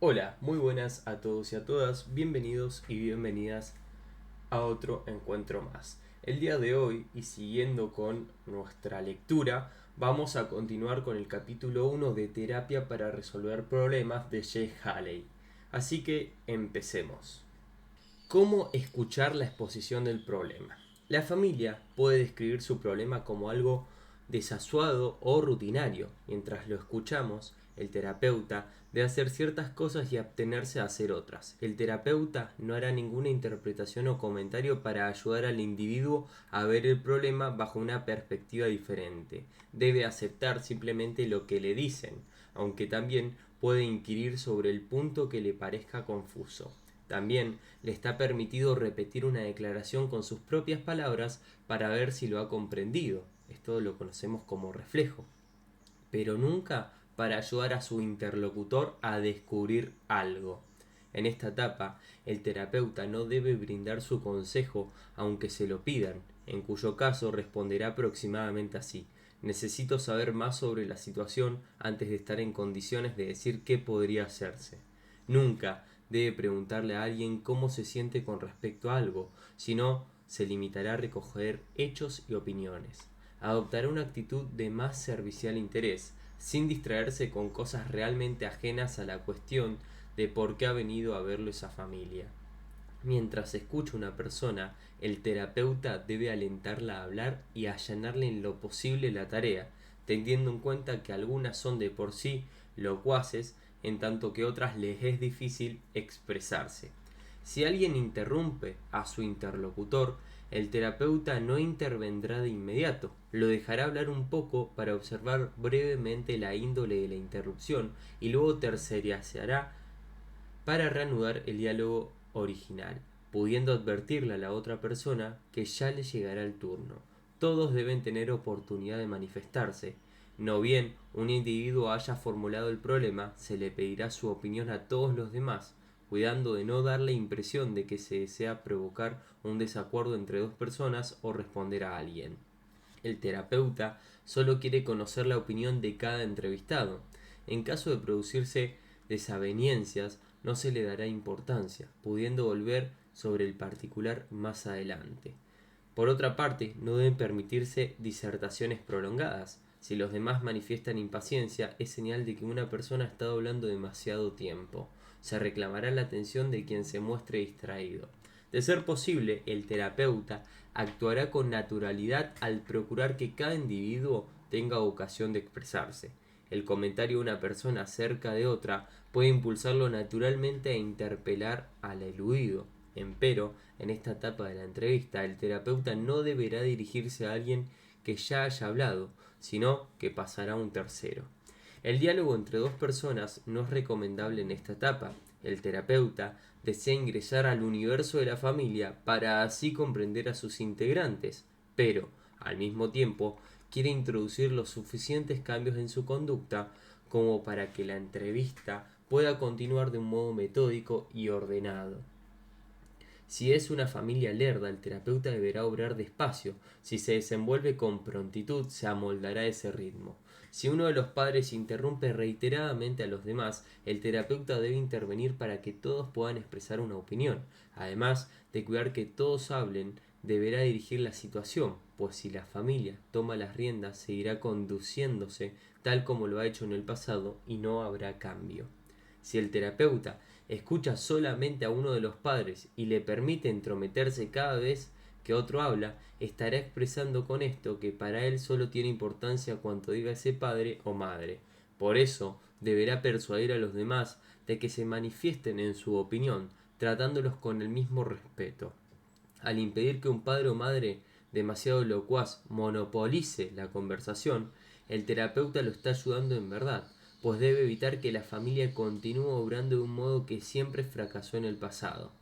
Hola, muy buenas a todos y a todas, bienvenidos y bienvenidas a otro encuentro más. El día de hoy, y siguiendo con nuestra lectura, vamos a continuar con el capítulo 1 de Terapia para resolver problemas de Jay Haley. Así que empecemos. ¿Cómo escuchar la exposición del problema? La familia puede describir su problema como algo desasuado o rutinario. Mientras lo escuchamos, el terapeuta debe hacer ciertas cosas y abstenerse a hacer otras. El terapeuta no hará ninguna interpretación o comentario para ayudar al individuo a ver el problema bajo una perspectiva diferente. Debe aceptar simplemente lo que le dicen, aunque también puede inquirir sobre el punto que le parezca confuso. También le está permitido repetir una declaración con sus propias palabras para ver si lo ha comprendido. Esto lo conocemos como reflejo. Pero nunca para ayudar a su interlocutor a descubrir algo. En esta etapa, el terapeuta no debe brindar su consejo aunque se lo pidan, en cuyo caso responderá aproximadamente así: necesito saber más sobre la situación antes de estar en condiciones de decir qué podría hacerse. Nunca debe preguntarle a alguien cómo se siente con respecto a algo, sino se limitará a recoger hechos y opiniones. Adoptará una actitud de más servicial interés, sin distraerse con cosas realmente ajenas a la cuestión de por qué ha venido a verlo esa familia. Mientras escucha a una persona, el terapeuta debe alentarla a hablar y allanarle en lo posible la tarea, teniendo en cuenta que algunas son de por sí locuaces, en tanto que otras les es difícil expresarse. Si alguien interrumpe a su interlocutor, el terapeuta no intervendrá de inmediato, lo dejará hablar un poco para observar brevemente la índole de la interrupción y luego terciarizará para reanudar el diálogo original, pudiendo advertirle a la otra persona que ya le llegará el turno. Todos deben tener oportunidad de manifestarse. No bien un individuo haya formulado el problema, se le pedirá su opinión a todos los demás, cuidando de no dar la impresión de que se desea provocar un desacuerdo entre dos personas o responder a alguien. El terapeuta solo quiere conocer la opinión de cada entrevistado. En caso de producirse desavenencias, no se le dará importancia, pudiendo volver sobre el particular más adelante. Por otra parte, no deben permitirse disertaciones prolongadas. Si los demás manifiestan impaciencia, es señal de que una persona ha estado hablando demasiado tiempo. Se reclamará la atención de quien se muestre distraído. De ser posible, el terapeuta actuará con naturalidad al procurar que cada individuo tenga ocasión de expresarse. El comentario de una persona acerca de otra puede impulsarlo naturalmente a interpelar al eludido. Empero, en esta etapa de la entrevista, el terapeuta no deberá dirigirse a alguien que ya haya hablado, sino que pasará a un tercero. El diálogo entre dos personas no es recomendable en esta etapa. El terapeuta desea ingresar al universo de la familia para así comprender a sus integrantes, pero, al mismo tiempo, quiere introducir los suficientes cambios en su conducta como para que la entrevista pueda continuar de un modo metódico y ordenado. Si es una familia lerda, el terapeuta deberá obrar despacio. Si se desenvuelve con prontitud, se amoldará a ese ritmo. Si uno de los padres interrumpe reiteradamente a los demás, el terapeuta debe intervenir para que todos puedan expresar una opinión. Además de cuidar que todos hablen, deberá dirigir la situación, pues si la familia toma las riendas, seguirá conduciéndose tal como lo ha hecho en el pasado y no habrá cambio. Si el terapeuta escucha solamente a uno de los padres y le permite entrometerse cada vez que otro habla, estará expresando con esto que para él solo tiene importancia cuanto diga ese padre o madre. Por eso deberá persuadir a los demás de que se manifiesten en su opinión, tratándolos con el mismo respeto. Al impedir que un padre o madre demasiado locuaz monopolice la conversación, el terapeuta lo está ayudando en verdad, pues debe evitar que la familia continúe obrando de un modo que siempre fracasó en el pasado.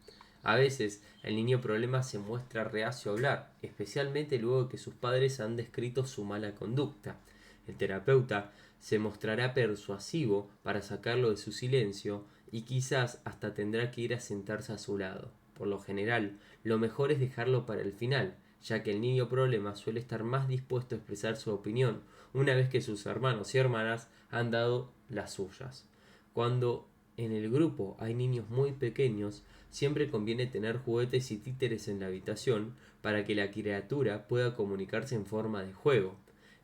A veces, el niño problema se muestra reacio a hablar, especialmente luego de que sus padres han descrito su mala conducta. El terapeuta se mostrará persuasivo para sacarlo de su silencio y quizás hasta tendrá que ir a sentarse a su lado. Por lo general, lo mejor es dejarlo para el final, ya que el niño problema suele estar más dispuesto a expresar su opinión una vez que sus hermanos y hermanas han dado las suyas. Cuando en el grupo hay niños muy pequeños, siempre conviene tener juguetes y títeres en la habitación para que la criatura pueda comunicarse en forma de juego.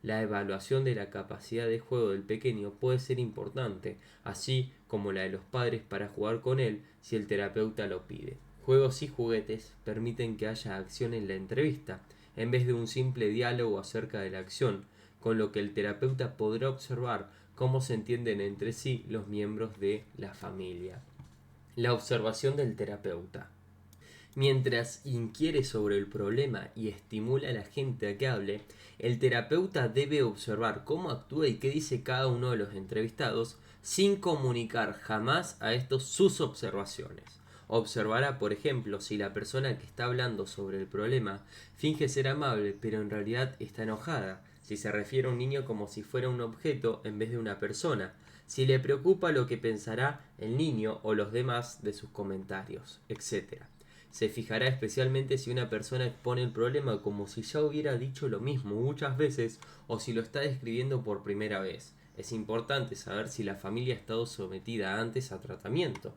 La evaluación de la capacidad de juego del pequeño puede ser importante, así como la de los padres para jugar con él si el terapeuta lo pide. Juegos y juguetes permiten que haya acción en la entrevista, en vez de un simple diálogo acerca de la acción, con lo que el terapeuta podrá observar cómo se entienden entre sí los miembros de la familia. La observación del terapeuta. Mientras inquiere sobre el problema y estimula a la gente a que hable, el terapeuta debe observar cómo actúa y qué dice cada uno de los entrevistados sin comunicar jamás a estos sus observaciones. Observará, por ejemplo, si la persona que está hablando sobre el problema finge ser amable, pero en realidad está enojada, si se refiere a un niño como si fuera un objeto en vez de una persona, si le preocupa lo que pensará el niño o los demás de sus comentarios, etc. Se fijará especialmente si una persona expone el problema como si ya hubiera dicho lo mismo muchas veces o si lo está describiendo por primera vez. Es importante saber si la familia ha estado sometida antes a tratamiento.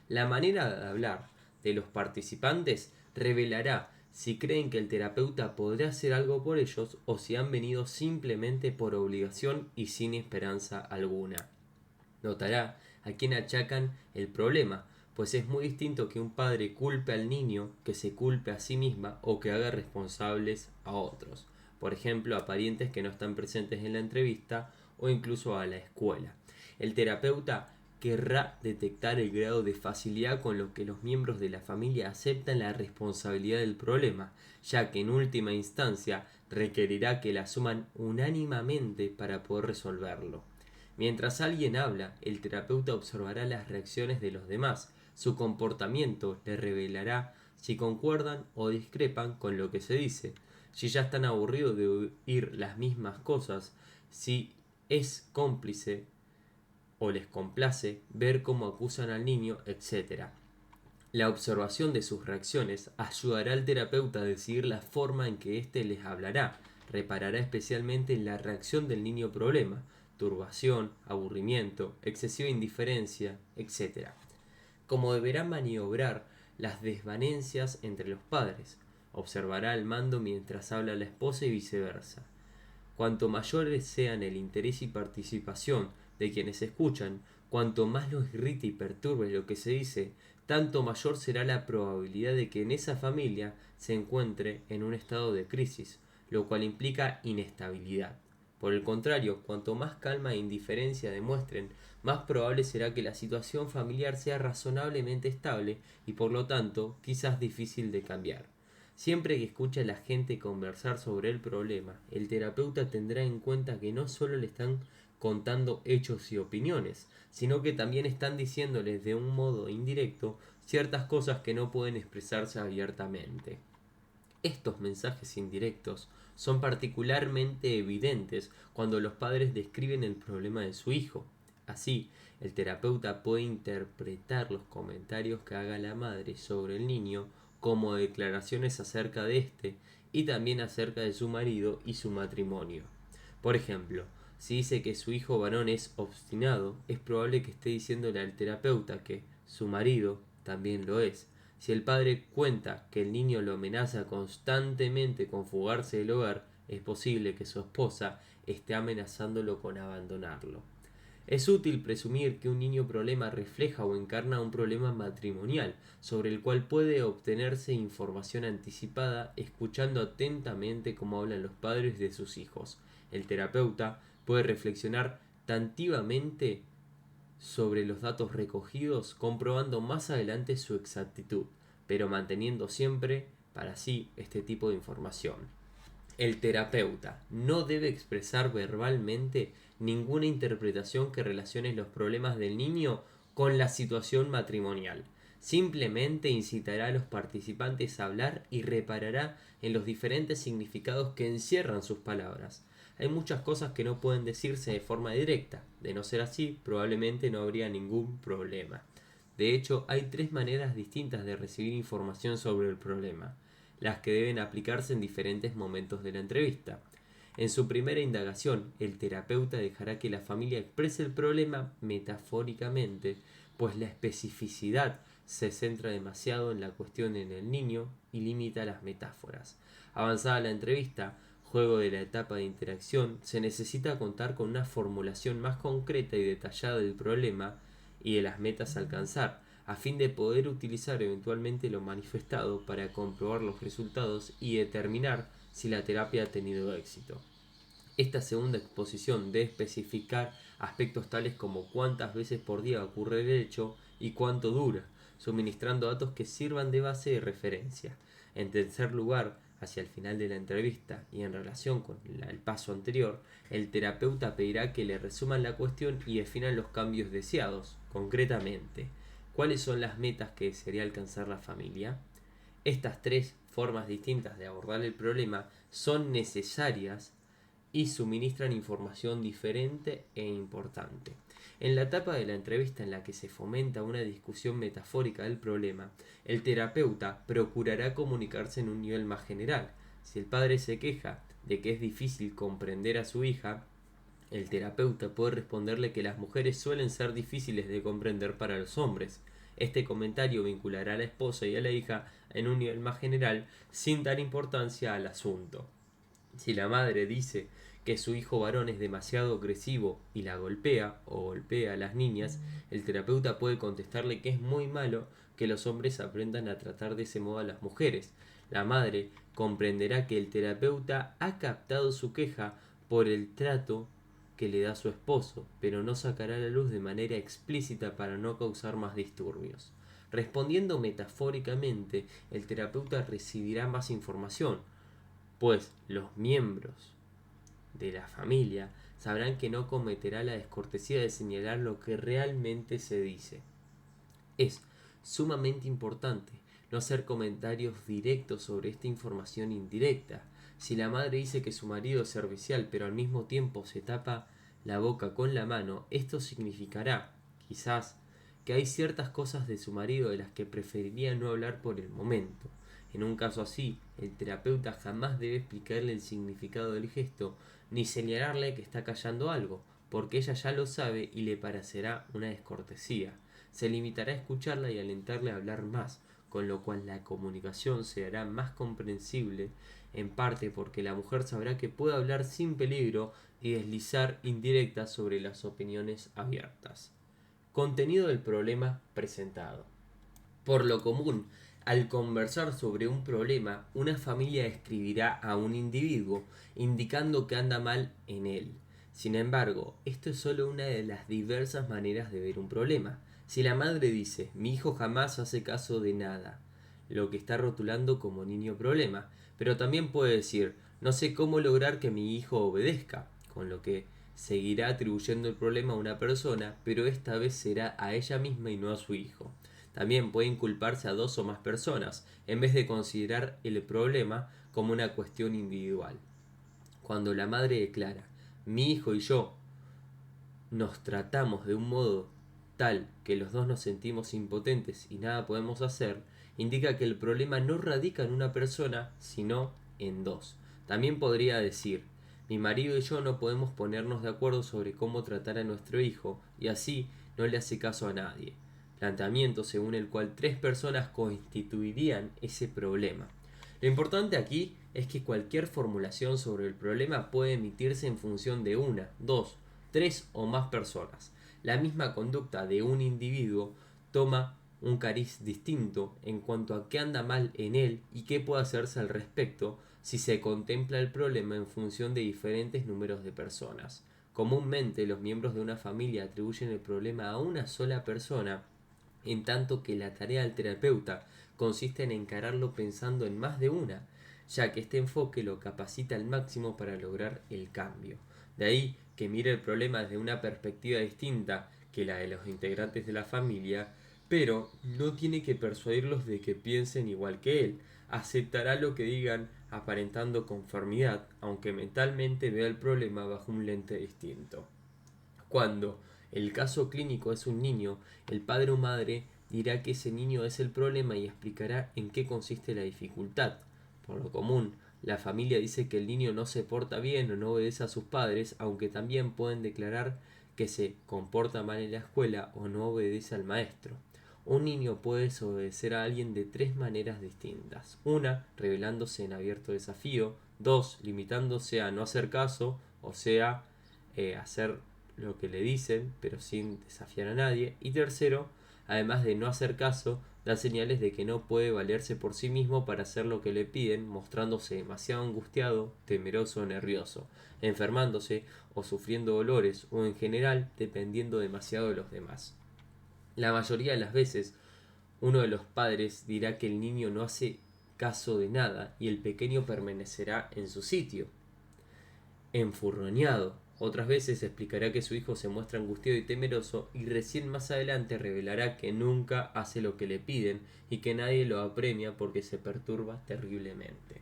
La manera de hablar de los participantes revelará si creen que el terapeuta podrá hacer algo por ellos o si han venido simplemente por obligación y sin esperanza alguna. Notará a quién achacan el problema, pues es muy distinto que un padre culpe al niño que se culpe a sí misma o que haga responsables a otros, por ejemplo a parientes que no están presentes en la entrevista o incluso a la escuela. El terapeuta querrá detectar el grado de facilidad con lo que los miembros de la familia aceptan la responsabilidad del problema, ya que en última instancia requerirá que la asuman unánimemente para poder resolverlo. Mientras alguien habla, el terapeuta observará las reacciones de los demás. Su comportamiento le revelará si concuerdan o discrepan con lo que se dice, si ya están aburridos de oír las mismas cosas, si es cómplice o les complace ver cómo acusan al niño, etc. La observación de sus reacciones ayudará al terapeuta a decidir la forma en que éste les hablará. Reparará especialmente en la reacción del niño problema, turbación, aburrimiento, excesiva indiferencia, etc. Como deberá maniobrar las desvanencias entre los padres. Observará el mando mientras habla la esposa y viceversa. Cuanto mayores sean el interés y participación de quienes escuchan, cuanto más los irrite y perturbe lo que se dice, tanto mayor será la probabilidad de que en esa familia se encuentre en un estado de crisis, lo cual implica inestabilidad. Por el contrario, cuanto más calma e indiferencia demuestren, más probable será que la situación familiar sea razonablemente estable y por lo tanto quizás difícil de cambiar. Siempre que escuche a la gente conversar sobre el problema, el terapeuta tendrá en cuenta que no solo le están contando hechos y opiniones, sino que también están diciéndoles de un modo indirecto ciertas cosas que no pueden expresarse abiertamente. Estos mensajes indirectos son particularmente evidentes cuando los padres describen el problema de su hijo. Así, el terapeuta puede interpretar los comentarios que haga la madre sobre el niño como declaraciones acerca de éste y también acerca de su marido y su matrimonio. Por ejemplo, si dice que su hijo varón es obstinado, es probable que esté diciéndole al terapeuta que su marido también lo es. Si el padre cuenta que el niño lo amenaza constantemente con fugarse del hogar, es posible que su esposa esté amenazándolo con abandonarlo. Es útil presumir que un niño problema refleja o encarna un problema matrimonial, sobre el cual puede obtenerse información anticipada escuchando atentamente cómo hablan los padres de sus hijos. El terapeuta puede reflexionar tantivamente sobre los datos recogidos, comprobando más adelante su exactitud, pero manteniendo siempre para sí este tipo de información. El terapeuta no debe expresar verbalmente ninguna interpretación que relacione los problemas del niño con la situación matrimonial. Simplemente incitará a los participantes a hablar y reparará en los diferentes significados que encierran sus palabras. Hay muchas cosas que no pueden decirse de forma directa. De no ser así, probablemente no habría ningún problema. De hecho, hay tres maneras distintas de recibir información sobre el problema, las que deben aplicarse en diferentes momentos de la entrevista. En su primera indagación, el terapeuta dejará que la familia exprese el problema metafóricamente, pues la especificidad se centra demasiado en la cuestión en el niño y limita las metáforas. Avanzada la entrevista, juego de la etapa de interacción, se necesita contar con una formulación más concreta y detallada del problema y de las metas a alcanzar, a fin de poder utilizar eventualmente lo manifestado para comprobar los resultados y determinar si la terapia ha tenido éxito. Esta segunda exposición debe especificar aspectos tales como cuántas veces por día ocurre el hecho y cuánto dura, suministrando datos que sirvan de base de referencia. En tercer lugar, hacia el final de la entrevista y en relación con el paso anterior, el terapeuta pedirá que le resuman la cuestión y definan los cambios deseados. Concretamente, ¿cuáles son las metas que desearía alcanzar la familia? Estas tres formas distintas de abordar el problema son necesarias y suministran información diferente e importante. En la etapa de la entrevista en la que se fomenta una discusión metafórica del problema, el terapeuta procurará comunicarse en un nivel más general. Si el padre se queja de que es difícil comprender a su hija, el terapeuta puede responderle que las mujeres suelen ser difíciles de comprender para los hombres. Este comentario vinculará a la esposa y a la hija en un nivel más general sin dar importancia al asunto. Si la madre dice que su hijo varón es demasiado agresivo y la golpea o golpea a las niñas, el terapeuta puede contestarle que es muy malo que los hombres aprendan a tratar de ese modo a las mujeres. La madre comprenderá que el terapeuta ha captado su queja por el trato que le da su esposo, pero no sacará a la luz de manera explícita para no causar más disturbios. Respondiendo metafóricamente, el terapeuta recibirá más información, pues los miembros de la familia sabrán que no cometerá la descortesía de señalar lo que realmente se dice. Es sumamente importante no hacer comentarios directos sobre esta información indirecta. Si la madre dice que su marido es servicial pero al mismo tiempo se tapa la boca con la mano, esto significará, quizás, que hay ciertas cosas de su marido de las que preferiría no hablar por el momento. En un caso así, el terapeuta jamás debe explicarle el significado del gesto ni señalarle que está callando algo, porque ella ya lo sabe y le parecerá una descortesía. Se limitará a escucharla y alentarle a hablar más, con lo cual la comunicación se hará más comprensible, en parte porque la mujer sabrá que puede hablar sin peligro y deslizar indirectas sobre las opiniones abiertas. Contenido del problema presentado. Por lo común, al conversar sobre un problema, una familia describirá a un individuo, indicando que anda mal en él. Sin embargo, esto es solo una de las diversas maneras de ver un problema. Si la madre dice, mi hijo jamás hace caso de nada, lo que está rotulando como niño problema, pero también puede decir, no sé cómo lograr que mi hijo obedezca, con lo que seguirá atribuyendo el problema a una persona, pero esta vez será a ella misma y no a su hijo. También puede inculparse a dos o más personas, en vez de considerar el problema como una cuestión individual. Cuando la madre declara, mi hijo y yo nos tratamos de un modo tal que los dos nos sentimos impotentes y nada podemos hacer, indica que el problema no radica en una persona, sino en dos. También podría decir, mi marido y yo no podemos ponernos de acuerdo sobre cómo tratar a nuestro hijo, y así no le hace caso a nadie. Planteamiento según el cual tres personas constituirían ese problema. Lo importante aquí es que cualquier formulación sobre el problema puede emitirse en función de una, dos, tres o más personas. La misma conducta de un individuo toma un cariz distinto en cuanto a qué anda mal en él y qué puede hacerse al respecto si se contempla el problema en función de diferentes números de personas. Comúnmente los miembros de una familia atribuyen el problema a una sola persona, en tanto que la tarea del terapeuta consiste en encararlo pensando en más de una, ya que este enfoque lo capacita al máximo para lograr el cambio. De ahí que mire el problema desde una perspectiva distinta que la de los integrantes de la familia, pero no tiene que persuadirlos de que piensen igual que él. Aceptará lo que digan aparentando conformidad, aunque mentalmente vea el problema bajo un lente distinto. Cuando el caso clínico es un niño, el padre o madre dirá que ese niño es el problema y explicará en qué consiste la dificultad. Por lo común, la familia dice que el niño no se porta bien o no obedece a sus padres, aunque también pueden declarar que se comporta mal en la escuela o no obedece al maestro. Un niño puede desobedecer a alguien de tres maneras distintas. Una, revelándose en abierto desafío. Dos, limitándose a no hacer caso, o sea, hacer lo que le dicen, pero sin desafiar a nadie. Y tercero, además de no hacer caso, da señales de que no puede valerse por sí mismo para hacer lo que le piden, mostrándose demasiado angustiado, temeroso o nervioso, enfermándose o sufriendo dolores, o en general dependiendo demasiado de los demás. La mayoría de las veces, uno de los padres dirá que el niño no hace caso de nada y el pequeño permanecerá en su sitio, enfurroñado. Otras veces explicará que su hijo se muestra angustiado y temeroso y recién más adelante revelará que nunca hace lo que le piden y que nadie lo apremia porque se perturba terriblemente.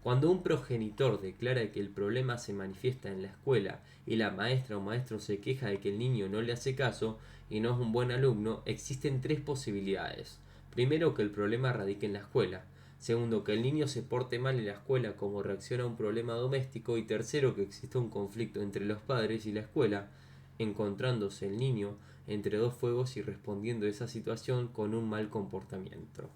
Cuando un progenitor declara que el problema se manifiesta en la escuela y la maestra o maestro se queja de que el niño no le hace caso y no es un buen alumno, existen tres posibilidades. Primero, que el problema radique en la escuela. Segundo, que el niño se porte mal en la escuela como reacción a un problema doméstico. Y tercero, que exista un conflicto entre los padres y la escuela, encontrándose el niño entre dos fuegos y respondiendo a esa situación con un mal comportamiento.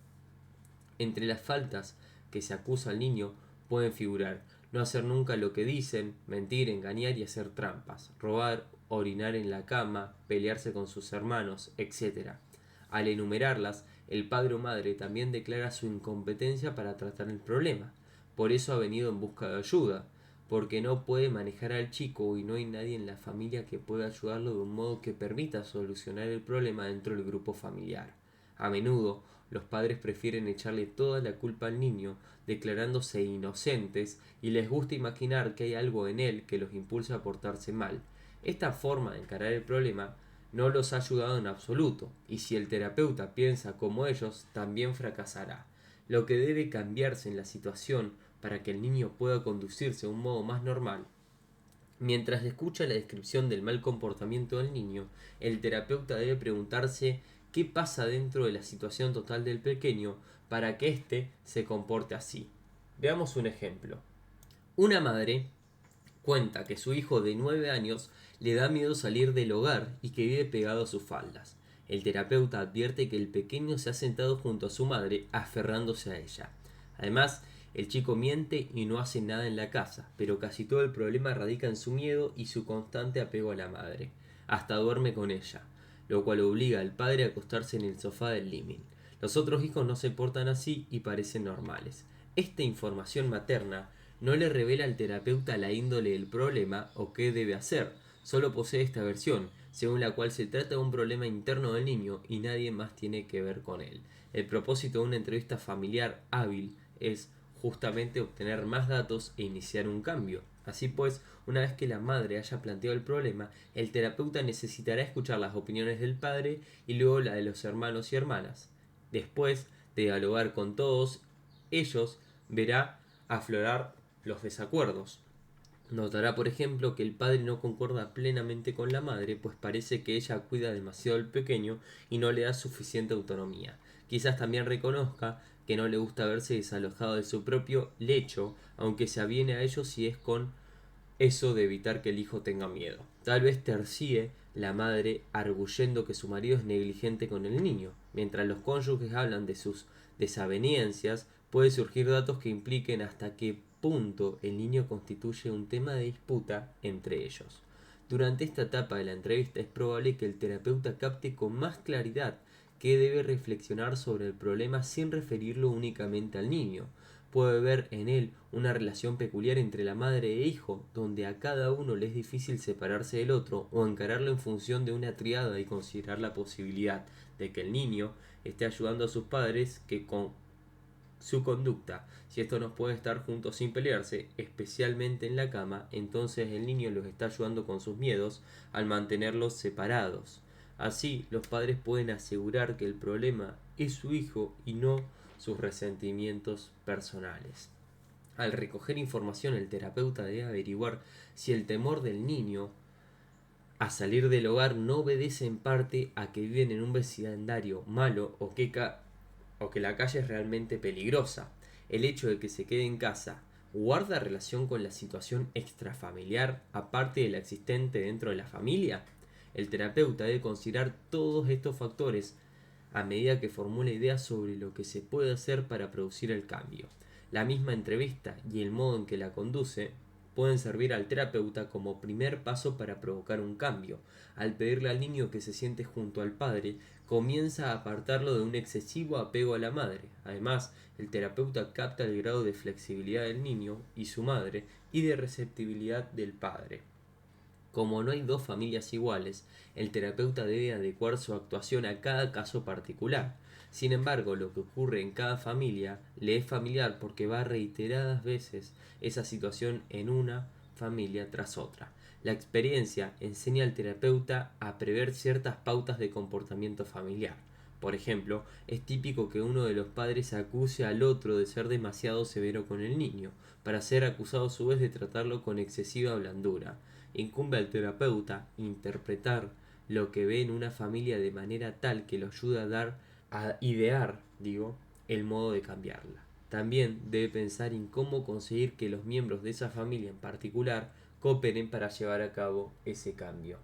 Entre las faltas que se acusa al niño pueden figurar no hacer nunca lo que dicen, mentir, engañar y hacer trampas, robar, orinar en la cama, pelearse con sus hermanos, etc. Al enumerarlas, el padre o madre también declara su incompetencia para tratar el problema. Por eso ha venido en busca de ayuda, porque no puede manejar al chico y no hay nadie en la familia que pueda ayudarlo de un modo que permita solucionar el problema dentro del grupo familiar. A menudo, los padres prefieren echarle toda la culpa al niño, declarándose inocentes, y les gusta imaginar que hay algo en él que los impulsa a portarse mal. Esta forma de encarar el problema no los ha ayudado en absoluto, y si el terapeuta piensa como ellos, también fracasará. Lo que debe cambiarse en la situación para que el niño pueda conducirse de un modo más normal. Mientras escucha la descripción del mal comportamiento del niño, el terapeuta debe preguntarse qué pasa dentro de la situación total del pequeño para que éste se comporte así. Veamos un ejemplo. Una madre cuenta que su hijo de 9 años le da miedo salir del hogar y que vive pegado a sus faldas. El terapeuta advierte que el pequeño se ha sentado junto a su madre aferrándose a ella. Además, el chico miente y no hace nada en la casa, pero casi todo el problema radica en su miedo y su constante apego a la madre. Hasta duerme con ella, lo cual obliga al padre a acostarse en el sofá del living. Los otros hijos no se portan así y parecen normales. Esta información materna no le revela al terapeuta la índole del problema o qué debe hacer. Solo posee esta versión, según la cual se trata de un problema interno del niño y nadie más tiene que ver con él. El propósito de una entrevista familiar hábil es justamente obtener más datos e iniciar un cambio. Así pues, una vez que la madre haya planteado el problema, el terapeuta necesitará escuchar las opiniones del padre y luego la de los hermanos y hermanas. Después de dialogar con todos ellos, verá aflorar los desacuerdos. Notará, por ejemplo, que el padre no concuerda plenamente con la madre, pues parece que ella cuida demasiado al pequeño y no le da suficiente autonomía. Quizás también reconozca que no le gusta verse desalojado de su propio lecho, aunque se aviene a ello si es con eso de evitar que el hijo tenga miedo. Tal vez tercie la madre arguyendo que su marido es negligente con el niño. Mientras los cónyuges hablan de sus desavenencias, puede surgir datos que impliquen hasta qué punto el niño constituye un tema de disputa entre ellos. Durante esta etapa de la entrevista es probable que el terapeuta capte con más claridad que debe reflexionar sobre el problema sin referirlo únicamente al niño. Puede ver en él una relación peculiar entre la madre e hijo, donde a cada uno le es difícil separarse del otro o encararlo en función de una triada y considerar la posibilidad de que el niño esté ayudando a sus padres que con su conducta. Si estos no pueden estar juntos sin pelearse, especialmente en la cama, entonces el niño los está ayudando con sus miedos al mantenerlos separados. Así, los padres pueden asegurar que el problema es su hijo y no sus resentimientos personales. Al recoger información, el terapeuta debe averiguar si el temor del niño a salir del hogar no obedece en parte a que viven en un vecindario malo o que la calle es realmente peligrosa. El hecho de que se quede en casa guarda relación con la situación extrafamiliar aparte de la existente dentro de la familia. El terapeuta debe considerar todos estos factores a medida que formula ideas sobre lo que se puede hacer para producir el cambio. La misma entrevista y el modo en que la conduce pueden servir al terapeuta como primer paso para provocar un cambio. Al pedirle al niño que se siente junto al padre, comienza a apartarlo de un excesivo apego a la madre. Además, el terapeuta capta el grado de flexibilidad del niño y su madre y de receptibilidad del padre. Como no hay dos familias iguales, el terapeuta debe adecuar su actuación a cada caso particular. Sin embargo, lo que ocurre en cada familia le es familiar porque va reiteradas veces esa situación en una familia tras otra. La experiencia enseña al terapeuta a prever ciertas pautas de comportamiento familiar. Por ejemplo, es típico que uno de los padres acuse al otro de ser demasiado severo con el niño, para ser acusado a su vez de tratarlo con excesiva blandura. Incumbe al terapeuta interpretar lo que ve en una familia de manera tal que lo ayuda a idear, el modo de cambiarla. También debe pensar en cómo conseguir que los miembros de esa familia en particular cooperen para llevar a cabo ese cambio.